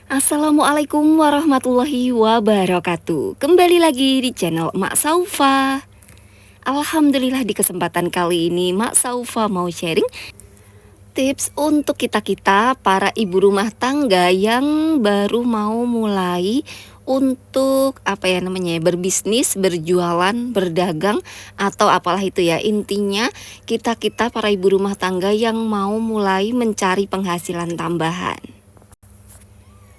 Assalamualaikum warahmatullahi wabarakatuh. Kembali lagi di channel Mak Saufa. Alhamdulillah di kesempatan kali ini Mak Saufa mau sharing tips untuk kita-kita para ibu rumah tangga yang baru mau mulai untuk berbisnis, berjualan, berdagang atau apalah itu ya. Intinya kita-kita para ibu rumah tangga yang mau mulai mencari penghasilan tambahan.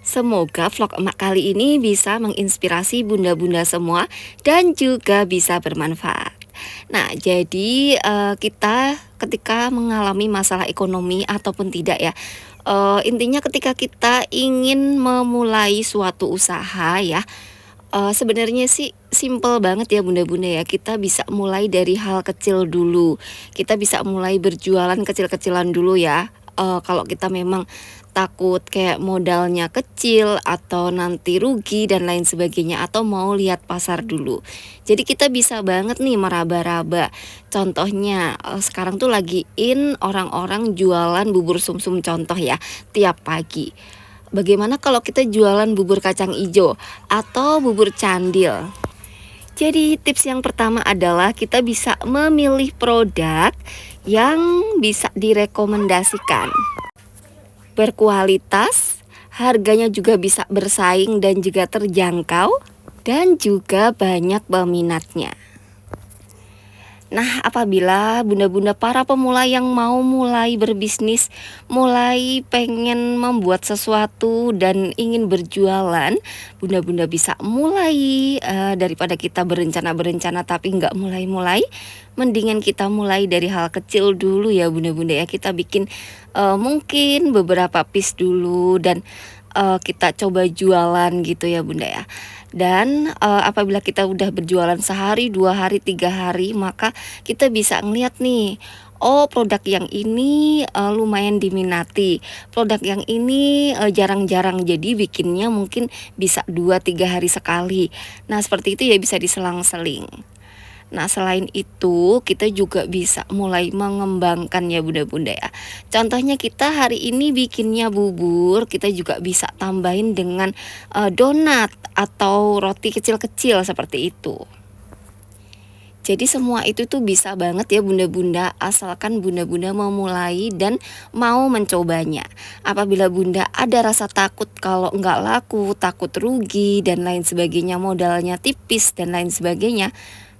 Semoga vlog emak kali ini bisa menginspirasi bunda-bunda semua dan juga bisa bermanfaat. Nah, jadi kita ketika mengalami masalah ekonomi ataupun tidak ya, intinya ketika kita ingin memulai suatu usaha ya, sebenarnya sih simple banget ya bunda-bunda ya. Kita bisa mulai dari hal kecil dulu. Kita bisa mulai berjualan kecil-kecilan dulu ya. Kalau kita memang takut kayak modalnya kecil atau nanti rugi dan lain sebagainya, atau mau lihat pasar dulu. Jadi kita bisa banget nih meraba-raba. Contohnya sekarang tuh lagi in orang-orang jualan bubur sumsum contoh ya tiap pagi. Bagaimana kalau kita jualan bubur kacang ijo atau bubur candil? Jadi tips yang pertama adalah kita bisa memilih produk yang bisa direkomendasikan, berkualitas, harganya juga bisa bersaing dan juga terjangkau, dan juga banyak peminatnya. Nah, apabila bunda-bunda para pemula yang mau mulai berbisnis, mulai pengen membuat sesuatu dan ingin berjualan, bunda-bunda bisa mulai daripada kita berencana tapi nggak mulai-mulai, mendingan kita mulai dari hal kecil dulu ya bunda-bunda ya. Kita bikin mungkin beberapa piece dulu dan kita coba jualan gitu ya bunda ya. Dan apabila kita udah berjualan sehari, 2 hari, 3 hari, maka kita bisa ngeliat nih, oh produk yang ini lumayan diminati, produk yang ini jarang-jarang, jadi bikinnya mungkin bisa 2-3 hari sekali. Nah seperti itu ya, bisa diselang-seling. Nah selain itu kita juga bisa mulai mengembangkan ya bunda-bunda ya. Contohnya kita hari ini bikinnya bubur, kita juga bisa tambahin dengan donat atau roti kecil-kecil seperti itu. Jadi semua itu tuh bisa banget ya bunda-bunda, asalkan bunda-bunda mau mulai dan mau mencobanya. Apabila bunda ada rasa takut kalau nggak laku, takut rugi dan lain sebagainya, modalnya tipis dan lain sebagainya,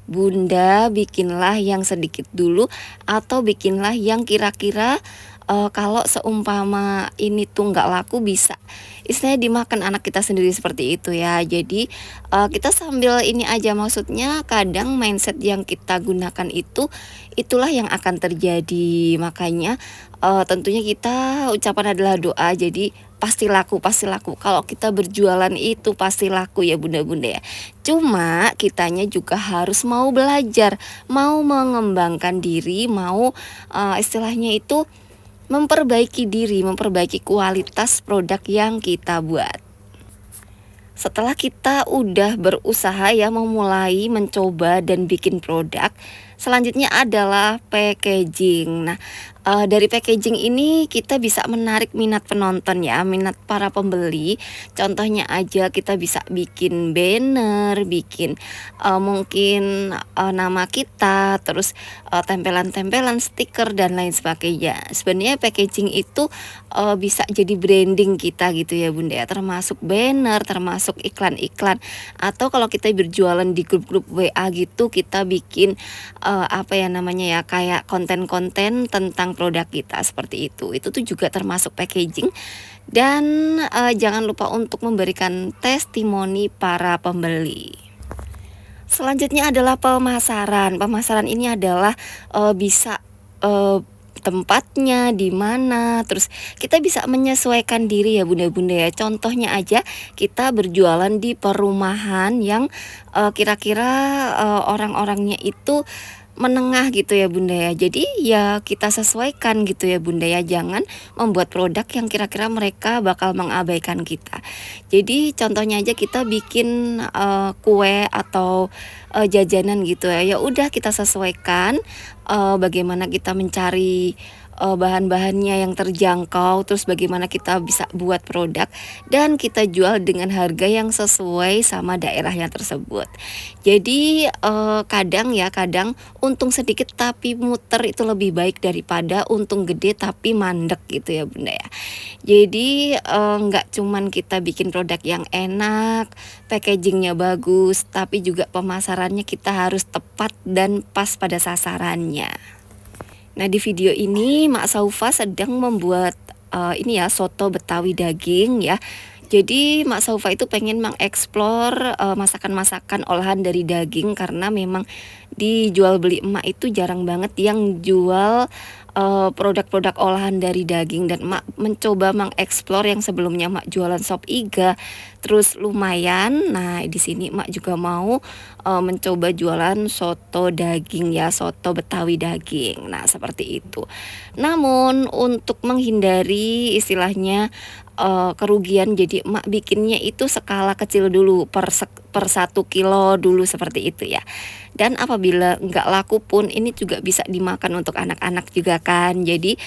bunda bikinlah yang sedikit dulu, atau bikinlah yang kira-kira kalau seumpama ini tuh nggak laku bisa istilahnya dimakan anak kita sendiri seperti itu ya. Jadi kita sambil ini aja, maksudnya kadang mindset yang kita gunakan itulah yang akan terjadi. Makanya tentunya kita ucapan adalah doa, jadi pasti laku. Kalau kita berjualan itu pasti laku ya bunda-bunda ya. Cuma kitanya juga harus mau belajar, mau mengembangkan diri, mau istilahnya itu memperbaiki diri, memperbaiki kualitas produk yang kita buat. Setelah kita udah berusaha ya, memulai mencoba dan bikin produk, selanjutnya adalah packaging. Nah, dari packaging ini kita bisa menarik minat penonton ya, minat para pembeli. Contohnya aja kita bisa bikin banner, bikin mungkin nama kita, terus tempelan-tempelan, stiker dan lain sebagainya. Sebenarnya packaging itu bisa jadi branding kita gitu ya bunda ya, termasuk banner, termasuk iklan-iklan, atau kalau kita berjualan di grup-grup WA gitu, kita bikin kayak konten-konten tentang produk kita seperti itu tuh juga termasuk packaging. Dan jangan lupa untuk memberikan testimoni para pembeli. Selanjutnya adalah pemasaran. Pemasaran ini adalah bisa tempatnya di mana, terus kita bisa menyesuaikan diri ya bunda-bunda ya. Contohnya aja kita berjualan di perumahan yang kira-kira orang-orangnya itu menengah gitu ya bunda ya. Jadi ya kita sesuaikan gitu ya bunda ya, jangan membuat produk yang kira-kira mereka bakal mengabaikan kita. Jadi contohnya aja kita bikin kue atau jajanan gitu ya, ya udah kita sesuaikan bagaimana kita mencari bahan-bahannya yang terjangkau, terus bagaimana kita bisa buat produk dan kita jual dengan harga yang sesuai sama daerahnya tersebut. Jadi kadang untung sedikit tapi muter itu lebih baik daripada untung gede tapi mandek gitu ya Bunda ya. Jadi nggak cuman kita bikin produk yang enak, packagingnya bagus, tapi juga pemasarannya kita harus tepat dan pas pada sasarannya. Nah di video ini Mak Saufa sedang membuat ini ya soto Betawi daging ya. Jadi Mak Saufa itu pengen mengeksplor masakan-masakan olahan dari daging karena memang dijual beli emak itu jarang banget yang jual produk-produk olahan dari daging, dan emak mencoba mengeksplor yang sebelumnya emak jualan sop iga terus lumayan. Nah di sini emak juga mau mencoba jualan soto daging ya, soto Betawi daging. Nah seperti itu. Namun untuk menghindari istilahnya kerugian, jadi emak bikinnya itu skala kecil dulu per 1 kilo dulu seperti itu ya. Dan apabila nggak laku pun ini juga bisa dimakan untuk anak-anak juga kan. Jadi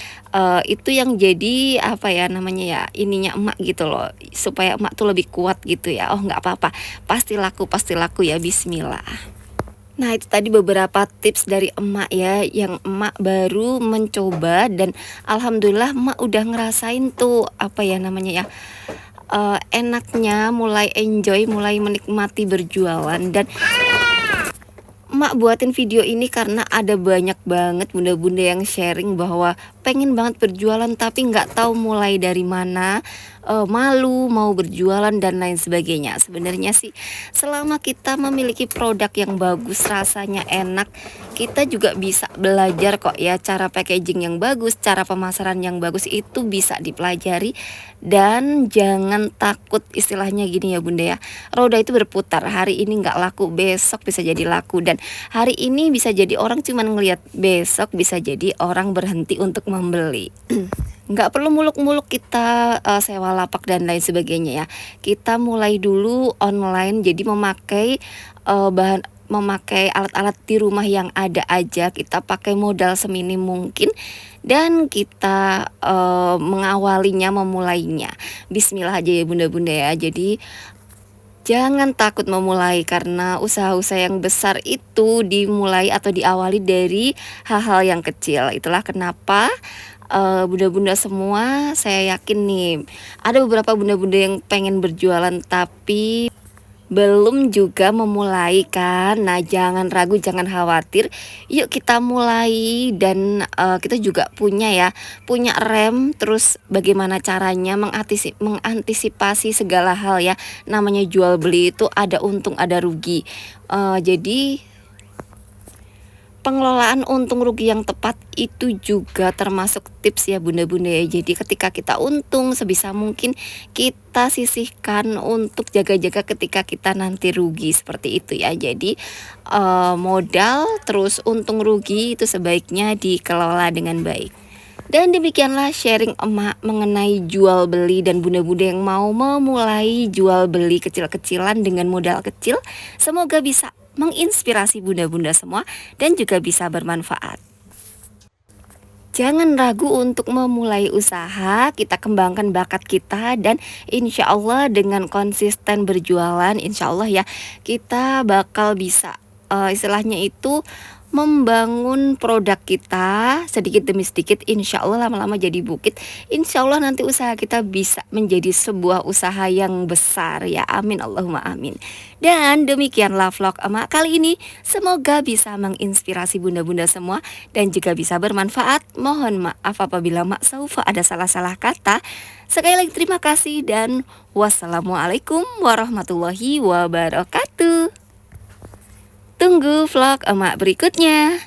itu yang jadi apa ya namanya ya, ininya emak gitu loh, supaya emak tuh lebih kuat gitu ya. Oh nggak apa-apa, pasti laku ya, bismillah. Nah itu tadi beberapa tips dari emak ya, yang emak baru mencoba dan alhamdulillah emak udah ngerasain tuh apa ya namanya ya, enaknya, mulai enjoy, mulai menikmati berjualan. Dan emak buatin video ini karena ada banyak banget bunda-bunda yang sharing bahwa pengen banget berjualan tapi nggak tahu mulai dari mana, malu mau berjualan dan lain sebagainya. Sebenarnya sih selama kita memiliki produk yang bagus, rasanya enak, kita juga bisa belajar kok ya, cara packaging yang bagus, cara pemasaran yang bagus itu bisa dipelajari. Dan jangan takut, istilahnya gini ya bunda ya, roda itu berputar, hari ini nggak laku besok bisa jadi laku, dan hari ini bisa jadi orang cuman ngelihat, besok bisa jadi orang berhenti untuk membeli. Nggak perlu muluk-muluk kita sewa lapak dan lain sebagainya ya. Kita mulai dulu online, jadi memakai alat-alat di rumah yang ada aja, kita pakai modal seminim mungkin dan kita mengawalinya, memulainya bismillah aja ya bunda-bunda ya. Jadi jangan takut memulai, karena usaha-usaha yang besar itu dimulai atau diawali dari hal-hal yang kecil. Itulah kenapa bunda-bunda semua, saya yakin nih ada beberapa bunda-bunda yang pengen berjualan tapi belum juga memulai kan. Nah jangan ragu, jangan khawatir, yuk kita mulai. Dan kita juga punya rem, terus bagaimana caranya mengantisipasi segala hal ya. Namanya jual beli itu ada untung ada rugi, jadi pengelolaan untung rugi yang tepat itu juga termasuk tips ya bunda-bunda ya. Jadi ketika kita untung, sebisa mungkin kita sisihkan untuk jaga-jaga ketika kita nanti rugi, seperti itu ya. Jadi modal terus untung rugi itu sebaiknya dikelola dengan baik. Dan demikianlah sharing emak mengenai jual beli, dan bunda-bunda yang mau memulai jual beli kecil-kecilan dengan modal kecil, semoga bisa menginspirasi bunda-bunda semua dan juga bisa bermanfaat. Jangan ragu untuk memulai usaha, kita kembangkan bakat kita, dan insya Allah dengan konsisten berjualan, insya Allah ya kita bakal bisa istilahnya itu membangun produk kita sedikit demi sedikit. Insya Allah lama-lama jadi bukit. Insya Allah nanti usaha kita bisa menjadi sebuah usaha yang besar ya, amin Allahumma amin. Dan demikianlah vlog emak kali ini, semoga bisa menginspirasi bunda-bunda semua dan juga bisa bermanfaat. Mohon maaf apabila Mak Saufa ada salah-salah kata. Sekali lagi terima kasih dan wassalamualaikum warahmatullahi wabarakatuh. Tunggu vlog emak berikutnya.